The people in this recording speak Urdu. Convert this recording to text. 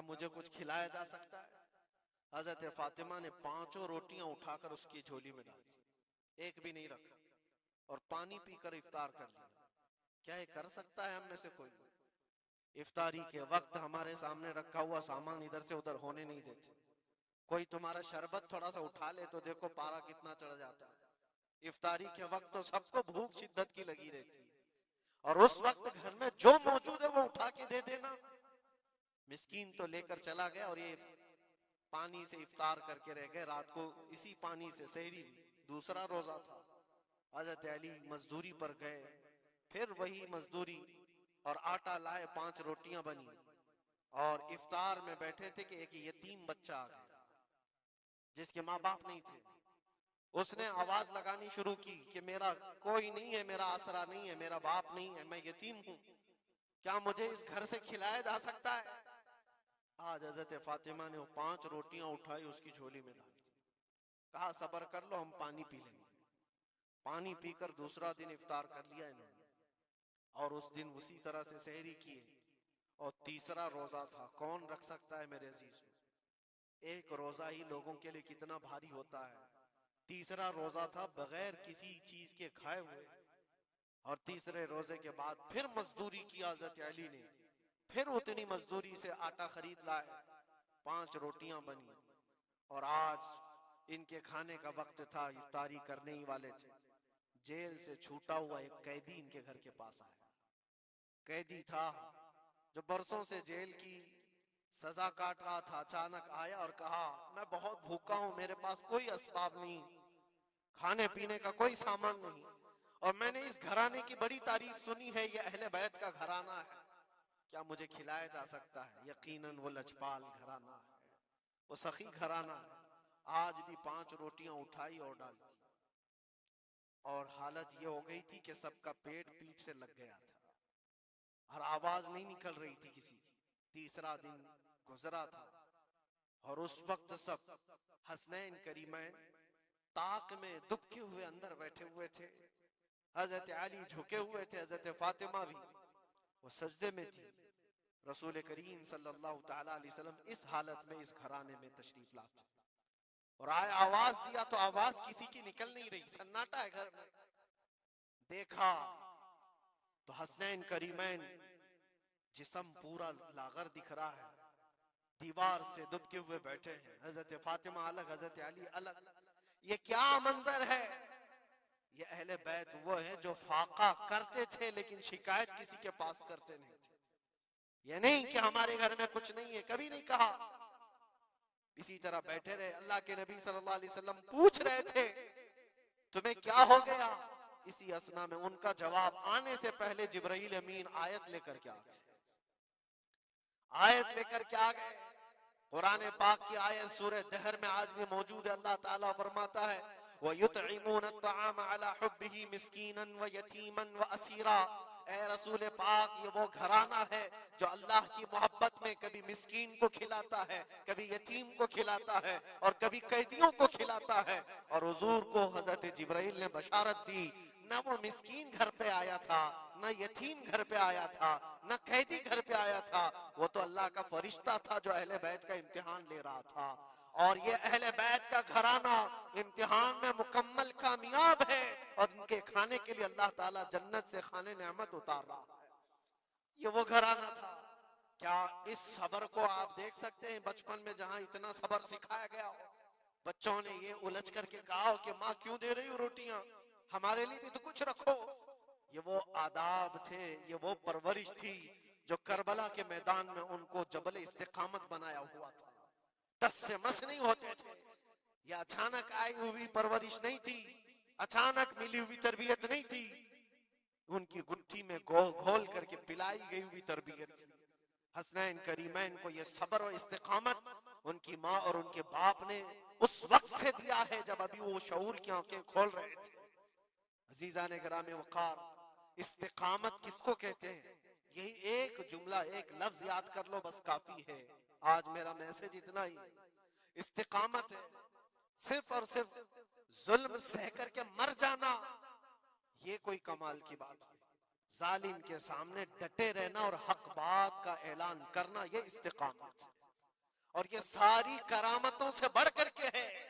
کیا مجھے کچھ کھلایا جا سکتا ہے؟ حضرت فاطمہ نے 5 روٹیاں اٹھا کر اس کی جھولی میں ڈال دی، ایک بھی نہیں رکھا، اور پانی پی کر افطار کر لیا۔ کیا یہ کر سکتا ہے ہم میں سے کوئی؟ افطاری کے وقت ہمارے سامنے رکھا ہوا سامان ادھر سے ادھر ہونے نہیں دیتے۔ کوئی تمہارا شربت تھوڑا سا اٹھا لے تو دیکھو پارا کتنا چڑھ جاتا ہے۔ افطاری کے وقت تو سب کو بھوک شدت کی لگی رہتی، اور اس وقت گھر میں جو موجود ہے وہ اٹھا کے دے دینا۔ مسکین تو لے کر چلا گیا، اور یہ پانی سے افطار کر کے رہ گئے، رات کو اسی پانی سے سحری بھی، دوسرا روزہ تھا۔ حضرت علی مزدوری پر گئے، پھر وہی مزدوری، اور آٹا لائے، 5 روٹیاں بنی، اور افطار میں بیٹھے تھے کہ ایک یتیم بچہ آ گیا جس کے ماں باپ نہیں تھے۔ اس نے آواز لگانی شروع کی کہ میرا کوئی نہیں ہے، میرا آسرا نہیں ہے، میرا باپ نہیں ہے، میں یتیم ہوں، کیا مجھے اس گھر سے کھلایا جا سکتا ہے؟ آج حضرت فاطمہ نے وہ 5 روٹیاں اٹھائی، اس کی جھولی میں ڈال دی، کہا صبر کر لو، ہم پانی پی لیں گے۔ پانی پی کر دوسرا دن افطار کر لیا انہوں نے، اور اس دن اسی طرح سے سحری کیے، اور تیسرا روزہ تھا۔ کون رکھ سکتا ہے میرے عزیز؟ ایک روزہ ہی لوگوں کے لیے کتنا بھاری ہوتا ہے، تیسرا روزہ تھا بغیر کسی چیز کے کھائے ہوئے، اور تیسرے روزے کے بعد پھر مزدوری کی حضرت علی نے، پھر اتنی مزدوری سے آٹا خرید لائے، 5 روٹیاں بنی، اور آج ان کے کھانے کا وقت تھا، افطاری کرنے ہی والے تھے۔ جیل سے چھوٹا ہوا ایک قیدی ان کے گھر کے پاس آیا، قیدی تھا جو برسوں سے جیل کی سزا کاٹ رہا تھا، اچانک آیا اور کہا میں بہت بھوکا ہوں، میرے پاس کوئی اسباب نہیں، کھانے پینے کا کوئی سامان نہیں، اور میں نے اس گھرانے کی بڑی تعریف سنی ہے، یہ اہل بیت کا گھرانہ ہے، کیا مجھے کھلایا جا سکتا ہے؟ یقیناً وہ لجپال گھرانہ ہے، وہ سخی گھرانہ ہے۔ آج بھی 5 روٹیاں اٹھائی اور ڈال دی، اور حالت یہ ہو گئی تھی کہ سب کا پیٹ پیٹ سے لگ گیا تھا، اور آواز نہیں نکل رہی تھی کسی کی۔ تیسرا دن گزرا تھا، اور اس وقت سب حسنین کریمین طاق میں دبکے ہوئے اندر بیٹھے ہوئے تھے۔ حضرت علی جھکے ہوئے تھے، حضرت فاطمہ بھی وہ سجدے میں تھی۔ رسول کریم صلی اللہ تعالی علیہ وسلم اس حالت میں اس گھرانے میں تشریف لاتے، اور آئے، آواز دیا تو آواز کسی کی نکل نہیں رہی، سناٹا ہے گھر میں۔ دیکھا تو حسنین کریمین جسم پورا لاغر دکھ رہا ہے، دیوار سے دبکے ہوئے بیٹھے ہیں، حضرت فاطمہ الگ، حضرت علی الگ۔ یہ کیا منظر ہے؟ یہ اہل بیت وہ ہیں جو فاقہ کرتے تھے لیکن شکایت کسی کے پاس کرتے نہیں تھے۔ یہ نہیں کہ ہمارے گھر میں کچھ نہیں ہے، کبھی نہیں کہا۔ اسی طرح بیٹھے رہے۔ اللہ کے نبی صلی اللہ علیہ وسلم پوچھ رہے تھے تمہیں کیا ہو گیا؟ اسی اسنا میں ان کا جواب آنے سے پہلے جبرائیل امین آیت لے کر کے آ گئے، آیت لے کر کے آ گئے۔ قرآن پاک کی آیت سورہ دہر میں آج بھی موجود ہے۔ اللہ تعالیٰ فرماتا ہے وَيُطْعِمُونَ الطَّعَامَ عَلَى حُبِّهِ مِسْكِينًا وَيَتِيمًا وَأَسِيرًا۔ اے رسول پاک، یہ وہ گھرانہ ہے جو اللہ کی محبت میں کبھی مسکین کو کھلاتا ہے، کبھی یتیم کو کھلاتا ہے، اور کبھی قیدیوں کو کھلاتا ہے۔ اور حضور کو حضرت جبرائیل نے بشارت دی، نہ وہ مسکین گھر پہ آیا تھا، نہ یتیم گھر پہ آیا تھا، نہ قیدی گھر پہ آیا تھا، وہ تو اللہ کا فرشتہ تھا جو اہل بیت کا امتحان لے رہا تھا۔ اور یہ اہل بیت کا گھرانہ امتحان میں مکمل کامیاب ہے، اور ان کے کھانے کے لیے اللہ تعالیٰ جنت سے خانے نعمت اتار رہا ہے۔ یہ وہ گھرانہ تھا۔ کیا اس صبر کو آپ دیکھ سکتے ہیں بچپن میں جہاں اتنا صبر سکھایا گیا ہو؟ بچوں نے یہ الجھ کر کے کہا ہو کہ ماں کیوں دے رہی ہو روٹیاں، ہمارے لیے بھی تو کچھ رکھو۔ یہ وہ آداب تھے، یہ وہ پرورش تھی جو کربلا کے میدان میں ان کو جبل استقامت بنایا ہوا تھا۔ ٹس سے مس نہیں ہوتے تھے۔ یہ اچانک آئی ہوئی پرورش نہیں تھی، اچانک ملی ہوئی تربیت نہیں تھی، ان کی گٹھی میں گھول کر کے پلائی گئی ہوئی تربیت تھی۔ حسنین کریمین کو یہ صبر و استقامت ان کی ماں اور ان کے باپ نے اس وقت سے دیا ہے جب ابھی وہ شعور کی آنکھیں کھول رہے تھے۔ عزیزان گرامی وقار، استقامت کس کو کہتے ہیں؟ یہی ایک جملہ، ایک لفظ یاد کر لو، بس کافی ہے۔ آج میرا میسج اتنا ہی ہے۔ استقامت ہے صرف اور صرف ظلم سہ کر کے مر جانا، یہ کوئی کمال کی بات نہیں۔ ظالم کے سامنے ڈٹے رہنا اور حق بات کا اعلان کرنا، یہ استقامت ہے۔ اور یہ ساری کرامتوں سے بڑھ کر کے ہے